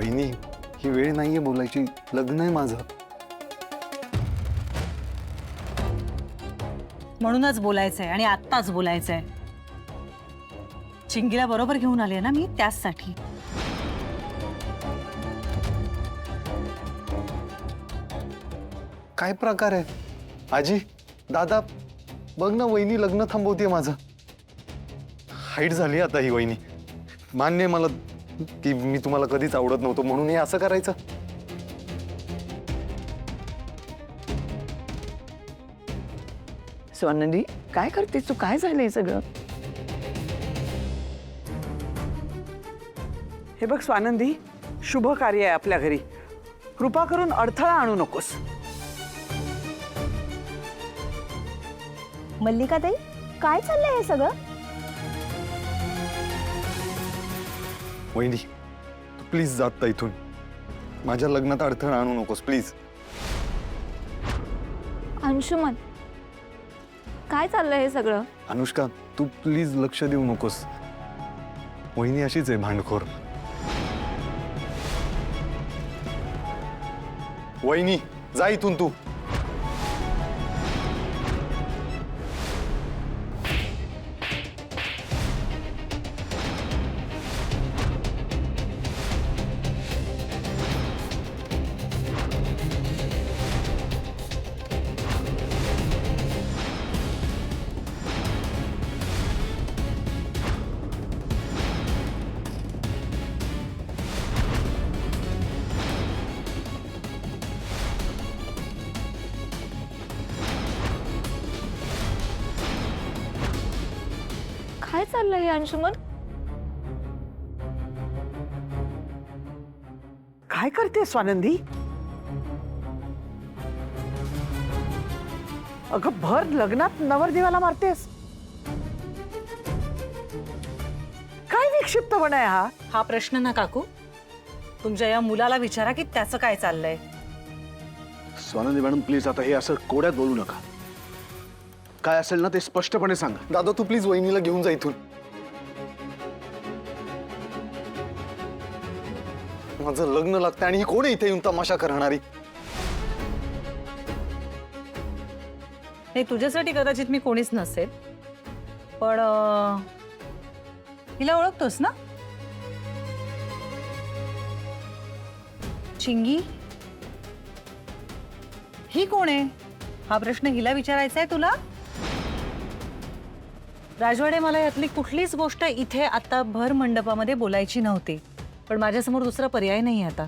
वहिनी, ही वेळ नाहीये बोलायची, लग्न आहे माझं. म्हणूनच बोलायचंय आणि आत्ताच बोलायचंय. चिंगीला बरोबर घेऊन आले ना मी, त्याचसाठी. काय प्रकार आहे? आजी, दादा, बघ ना, वहिनी लग्न थांबवतीये माझं. हाईट झाली आता ही वहिनी. मान्य आहे मला की मी तुम्हाला कधीच आवडत नव्हतो, म्हणून हे असं करायचं. स्वानंदी, काय करतेस तू? काय झालंय सगळं? हे बघ स्वानंदी, शुभ कार्य आहे आपल्या घरी. कृपा करून अडथळा आणू नकोस. मल्लिकाताई, काय चाललंय हे सगळं? वहिनी, तू प्लीज जात इथून. माझ्या लग्नात अडथळा आणू नकोस प्लीज. अंशुमन, काय चाललंय हे सगळं? अनुष्का, तू प्लीज लक्ष देऊ नकोस. वहिनी अशीच आहे, भांडखोर. वहिनी, जा इथून तू. काय चाललंय हे अंशुमन? काय करते स्वानंदी? अगं, भर लग्नात नवरदेवाला मारतेस. काय विक्षिप्तपणा आहे हा? हा प्रश्न ना काकू, तुमच्या या मुलाला विचारा की त्याचं काय चाललंय. स्वानंदी मॅडम, प्लीज आता हे असं कोड्यात बोलू नका. काय असेल ना ते स्पष्टपणे सांगा. दादा, तू प्लीज वहिनीला घेऊन जा इथून. माझं लग्न लागतं आणि ही कोण आहे इथे येऊन तमाशा करणारी? हे तुझ्यासाठी कदाचित मी कोणीच नसेल, पण हिला ओळखतोस ना? चिंगी, ही कोण आहे? हा प्रश्न हिला विचारायचा आहे तुला? राजवाडे, मला यातली कुठलीच गोष्ट इथे आता भर मंडपामध्ये बोलायची नव्हती, पण माझ्यासमोर दुसरा पर्याय नाही आता.